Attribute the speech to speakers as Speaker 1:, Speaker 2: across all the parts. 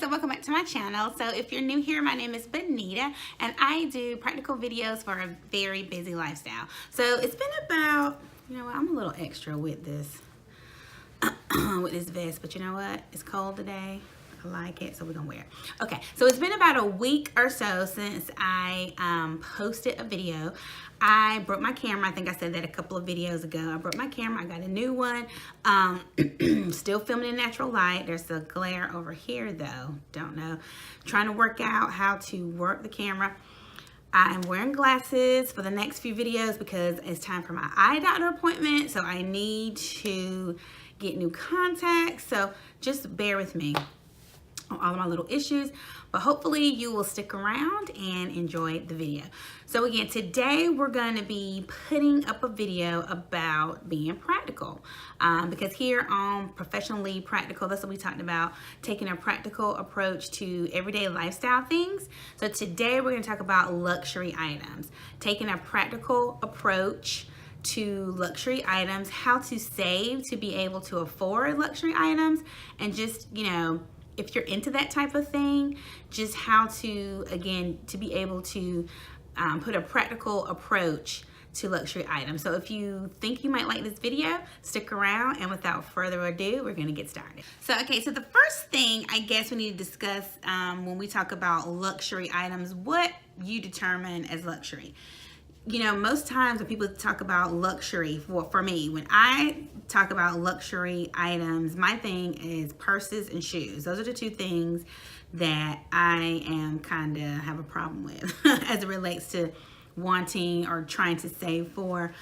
Speaker 1: and welcome back to my channel. So if you're new here, my name is Bonita and I do practical videos for a very busy lifestyle. So it's been about, you know what, I'm a little extra with this with this vest, but you know what, it's cold today. I like it, so we're gonna wear it. Okay, so it's been about a week or so since I posted a video. I broke my camera. I think I said that a couple of videos ago. I broke my camera. I got a new one. Still filming in natural light. There's a glare over here though. Don't know. Trying to work out how to work the camera. I'm wearing glasses for the next few videos because it's time for my eye doctor appointment. So I need to get new contacts. So just bear with me on all of my little issues, but hopefully you will stick around and enjoy the video. So again, today we're going to be putting up a video about being practical, because here on Professionally Practical, that's what we talked about, taking a practical approach to everyday lifestyle things. So today we're going to talk about luxury items, taking a practical approach to luxury items, how to save to be able to afford luxury items, and just, you know, if you're into that type of thing, just how to, again, to be able to put a practical approach to luxury items. So if you think you might like this video, stick around, and without further ado, we're gonna get started. So, okay, so the first thing I guess we need to discuss when we talk about luxury items, what you determine as luxury. You know, most times when people talk about luxury, for me, when I talk about luxury items, my thing is purses and shoes. Those are the two things that I am kind of have a problem with as it relates to wanting or trying to save for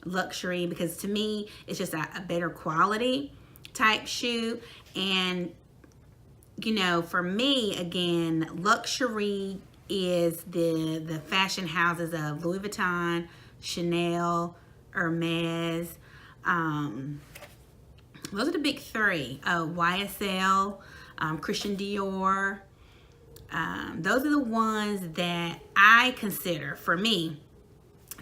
Speaker 1: luxury, because to me, it's just a better quality type shoe. And, you know, for me, again, luxury is the fashion houses of Louis Vuitton, Chanel, Hermes. Those are the big three. YSL, Christian Dior. Those are the ones that I consider, for me,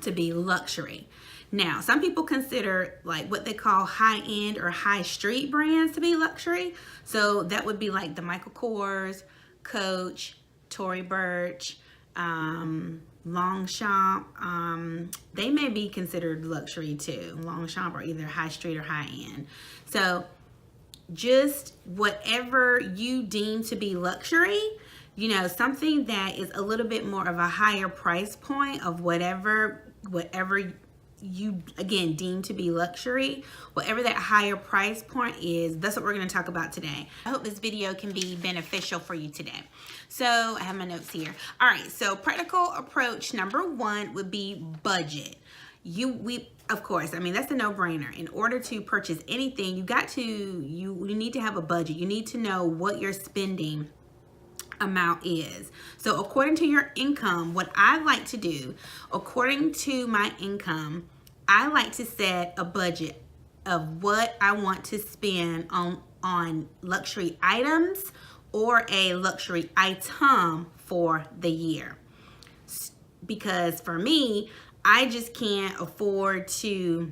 Speaker 1: to be luxury. Now, some people consider like what they call high-end or high street brands to be luxury. So that would be like the Michael Kors, Coach, Tory Burch, Longchamp. They may be considered luxury too. Longchamp are either high street or high end. So just whatever you deem to be luxury, you know, something that is a little bit more of a higher price point of whatever you, again, deem to be luxury, whatever that higher price point is, that's what we're going to talk about today. I hope this video can be beneficial for you today. So I have my notes here. All right, so practical approach number one would be budget. Of course, I mean, that's a no-brainer. In order to purchase anything, you need to have a budget. You need to know what your spending amount is. So according to your income, what I like to do, according to my income, I like to set a budget of what I want to spend on luxury items or a luxury item for the year. Because for me, I just can't afford to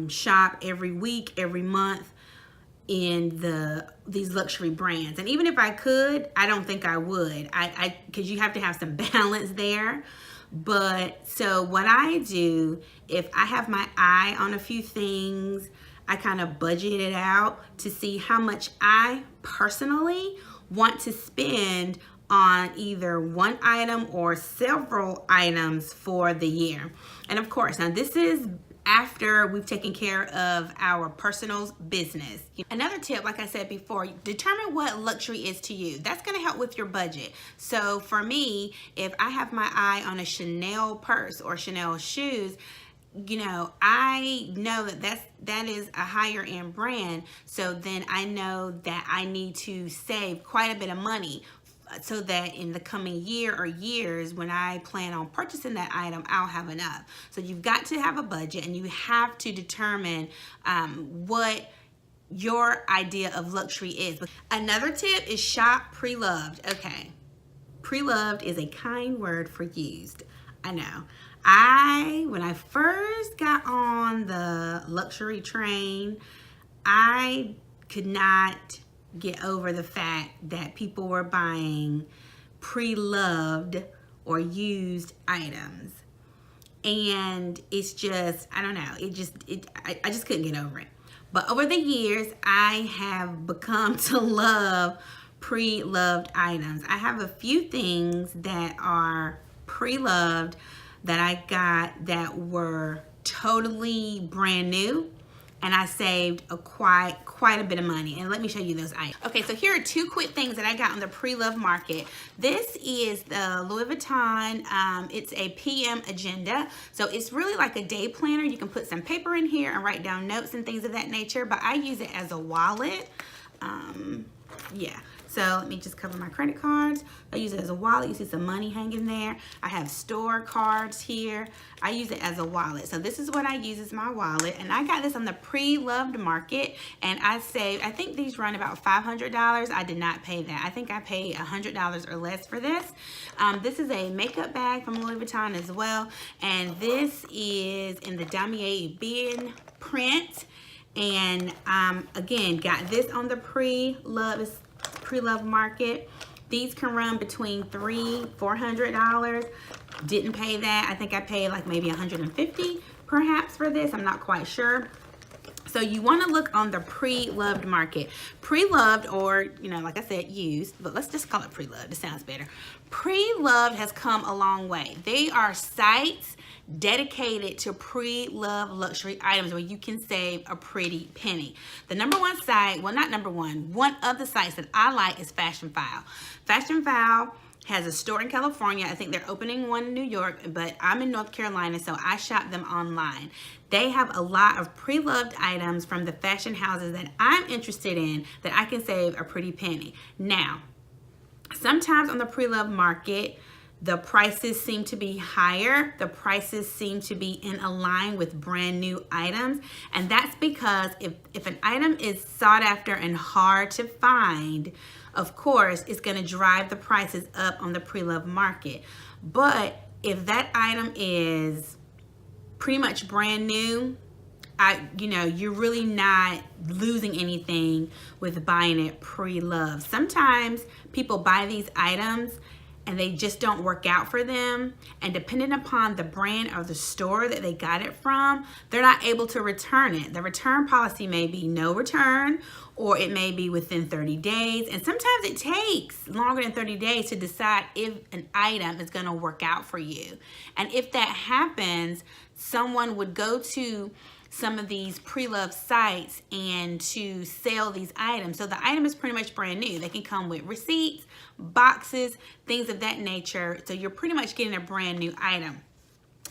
Speaker 1: shop every week, every month in these luxury brands. And even if I could, I don't think I would. Because you have to have some balance there. But so what I do, if I have my eye on a few things, I kind of budget it out to see how much I personally want to spend on either one item or several items for the year. And of course, now this is after we've taken care of our personal business. Another tip, like I said before, determine what luxury is to you. That's going to help with your budget. So for me, if I have my eye on a Chanel purse or Chanel shoes, you know, I know that is a higher end brand. So then I know that I need to save quite a bit of money so that in the coming year or years, when I plan on purchasing that item, I'll have enough. So you've got to have a budget, and you have to determine what your idea of luxury is. Another tip is shop pre-loved. Okay, pre-loved is a kind word for used. I know. When I first got on the luxury train, I could not get over the fact that people were buying pre-loved or used items. And it's just, I don't know, I just couldn't get over it. But over the years, I have become to love pre-loved items. I have a few things that are pre-loved that I got that were totally brand new, and I saved quite a bit of money. And let me show you those items. Okay, so here are two quick things that I got on the pre-loved market. This is the Louis Vuitton. It's a PM agenda. So it's really like a day planner. You can put some paper in here and write down notes and things of that nature, but I use it as a wallet. Yeah. So let me just cover my credit cards. I use it as a wallet. You see some money hanging there. I have store cards here. I use it as a wallet. So this is what I use as my wallet. And I got this on the pre-loved market. And I saved, I think these run about $500. I did not pay that. I think I paid $100 or less for this. This is a makeup bag from Louis Vuitton as well. And this is in the Damier Ebene print. And again, got this on the pre-loved market. These can run between $300–400. Didn't pay that. I think I paid like maybe $150 perhaps for this. I'm not quite sure. So you want to look on the pre-loved market. Pre-loved, or, you know, like I said, used, but let's just call it pre-loved. It sounds better. Pre-loved has come a long way. They are sites dedicated to pre-loved luxury items where you can save a pretty penny. The number one site, well, not number one of the sites that I like is Fashionphile. Fashionphile has a store in California. I think they're opening one in New York, but I'm in North Carolina, so I shop them online. They have a lot of pre-loved items from the fashion houses that I'm interested in that I can save a pretty penny. Now, sometimes on the pre-loved market, the prices seem to be higher. The seem to be in line with brand new items. And that's because if an item is sought after and hard to find, of course, it's going to drive the prices up on the pre-loved market. But if that item is pretty much brand new, you're really not losing anything with buying it pre-loved. Sometimes people buy these items and they just don't work out for them, and depending upon the brand or the store that they got it from, they're not able to return it. The return policy may be no return, or it may be within 30 days, and sometimes it takes longer than 30 days to decide if an item is going to work out for you. And if that happens, someone would go to some of these pre-loved sites and to sell these items. So the item is pretty much brand new. They can come with receipts, boxes, things of that nature. So you're pretty much getting a brand new item.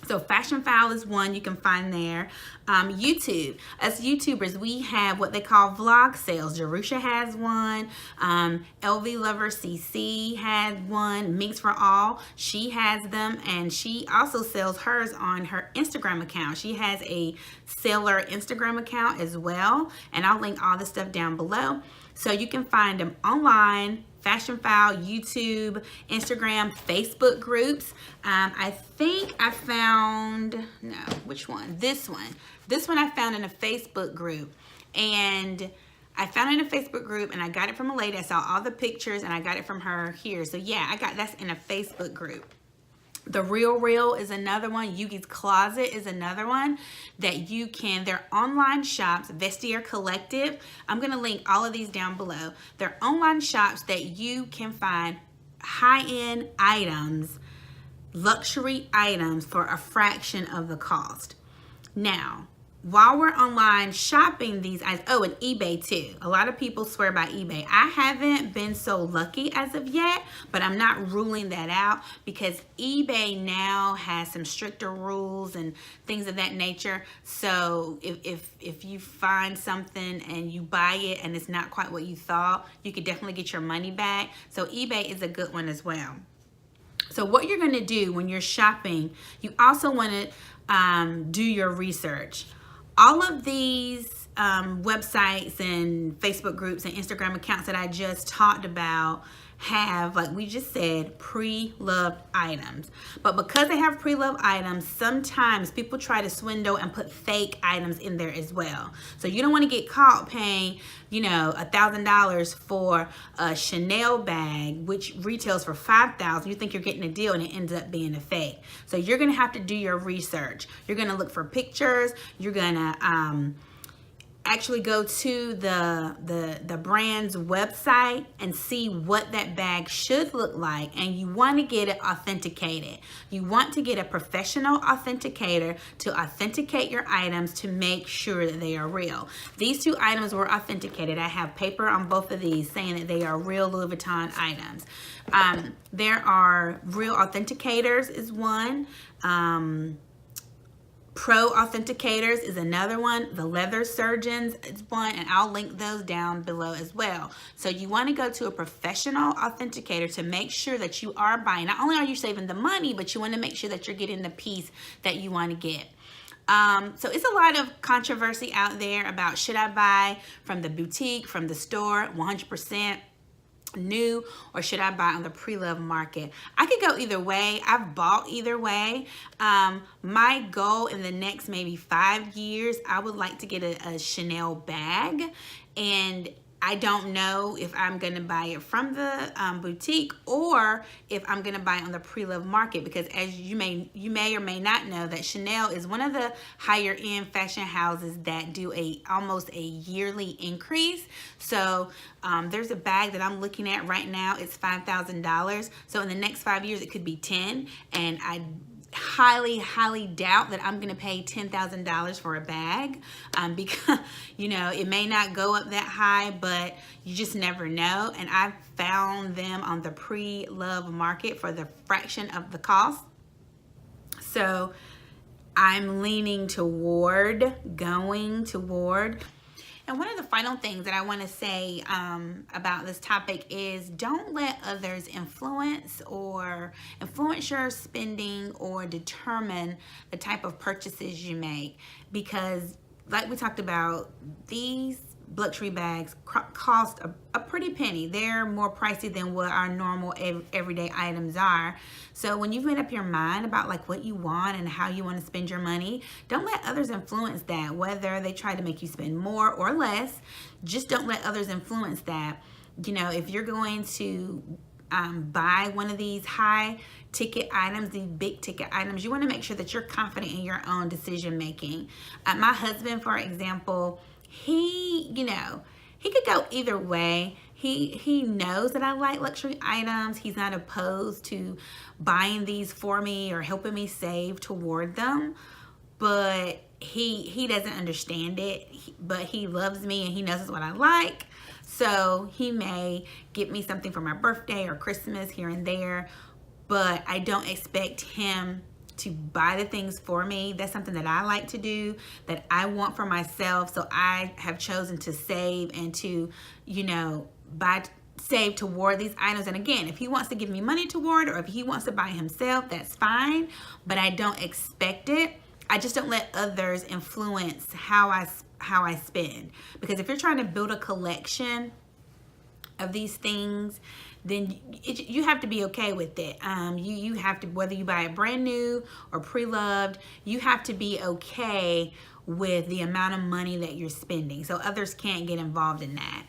Speaker 1: So Fashionphile is one you can find there. YouTube. As YouTubers, we have what they call vlog sales. Jerusha has one. LV Lover CC had one. Minx for All. She has them, and she also sells hers on her Instagram account. She has a seller Instagram account as well, and I'll link all the stuff down below. So you can find them online. Fashionphile, YouTube, Instagram, Facebook groups. I think I found, no, which one? This one. This one I found in a Facebook group. And I found it in a Facebook group, and I got it from a lady. I saw all the pictures, and I got it from her here. So yeah, that's in a Facebook group. The Real is another one. Yoogi's Closet is another one that you can, they're online shops. Vestiaire Collective. I'm going to link all of these down below. They're online shops that you can find high-end items, luxury items for a fraction of the cost. Now, while we're online shopping these items, oh, and eBay too. A lot of people swear by eBay. I haven't been so lucky as of yet, but I'm not ruling that out because eBay now has some stricter rules and things of that nature. So if you find something and you buy it and it's not quite what you thought, you could definitely get your money back. So eBay is a good one as well. So what you're gonna do when you're shopping, you also wanna do your research. All of these websites and Facebook groups and Instagram accounts that I just talked about have, like we just said, pre-loved items. But because they have pre-loved items, sometimes people try to swindle and put fake items in there as well. So you don't want to get caught paying, you know, $1,000 for a Chanel bag, which retails for $5,000. You think you're getting a deal and it ends up being a fake. So you're going to have to do your research. You're going to look for pictures. You're going to actually go to the brand's website and see what that bag should look like, and you want to get it authenticated. You want to get a professional authenticator to authenticate your items to make sure that they are real. These two items were authenticated. I have paper on both of these saying that they are real Louis Vuitton items. There are Real Authenticators is one. Pro Authenticators is another one. The Leather Surgeons is one, and I'll link those down below as well. So you want to go to a professional authenticator to make sure that you are buying. Not only are you saving the money, but you want to make sure that you're getting the piece that you want to get. So it's a lot of controversy out there about, should I buy from the boutique, from the store, 100% new, or should I buy on the pre-loved market? I could go either way. I've bought either way. My goal in the next maybe 5 years, I would like to get a Chanel bag, and I don't know if I'm going to buy it from the boutique or if I'm going to buy it on the pre-loved market, because as you may or may not know that Chanel is one of the higher end fashion houses that do almost a yearly increase. So there's a bag that I'm looking at right now. It's $5,000. So in the next 5 years, it could be 10, and I highly doubt that I'm gonna pay $10,000 for a bag, because you know, it may not go up that high, but you just never know. And I've found them on the pre-loved market for the fraction of the cost. So I'm leaning toward going toward. And one of the final things that I want to say about this topic is, don't let others influence your spending or determine the type of purchases you make. Because like we talked about, these luxury bags cost a pretty penny. They're more pricey than what our normal everyday items are. So when you've made up your mind about like what you want and how you want to spend your money, don't let others influence that. Whether they try to make you spend more or less, just don't let others influence that. You know, if you're going to buy one of these high ticket items, these big ticket items, you want to make sure that you're confident in your own decision making. My husband, for example, he could go either way. He knows that I like luxury items. He's not opposed to buying these for me or helping me save toward them, but he doesn't understand it. But he loves me and he knows what I like. So he may get me something for my birthday or Christmas here and there, but I don't expect him to buy the things for me. That's something that I like to do, that I want for myself. So I have chosen to save and to, you know, save toward these items. And again, if he wants to give me money toward, or if he wants to buy himself, that's fine, but I don't expect it. I just don't let others influence how I spend. Because if you're trying to build a collection of these things, then you have to be okay with it. You have to, whether you buy it brand new or pre-loved, you have to be okay with the amount of money that you're spending. So others can't get involved in that.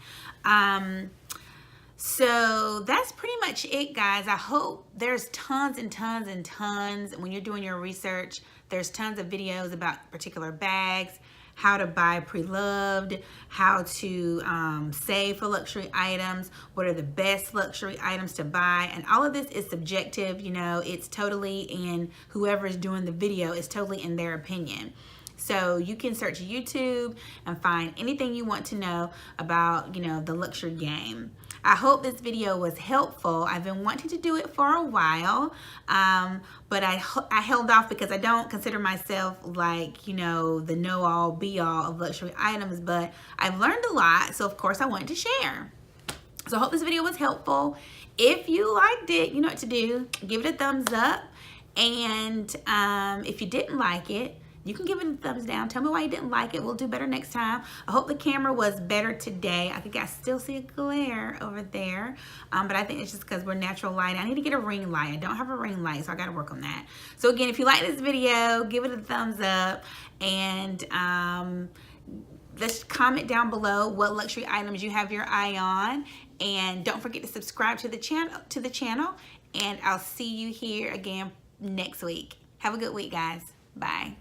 Speaker 1: So that's pretty much it, guys. I hope there's tons and tons and tons. When you're doing your research, there's tons of videos about particular bags, how to buy pre-loved, how to save for luxury items, what are the best luxury items to buy. And all of this is subjective, you know, it's totally in whoever is doing the video, is totally in their opinion. So you can search YouTube and find anything you want to know about, you know, the luxury game. I hope this video was helpful. I've been wanting to do it for a while, but I held off because I don't consider myself like, you know, the know-all, be-all of luxury items, but I've learned a lot, so of course I wanted to share. So I hope this video was helpful. If you liked it, you know what to do. Give it a thumbs up, and if you didn't like it, you can give it a thumbs down. Tell me why you didn't like it. We'll do better next time. I hope the camera was better today. I think I still see a glare over there, but I think it's just because we're natural light. I need to get a ring light. I don't have a ring light, so I got to work on that. So again, if you like this video, give it a thumbs up, and let's comment down below what luxury items you have your eye on, and don't forget to subscribe to the channel. And I'll see you here again next week. Have a good week, guys. Bye.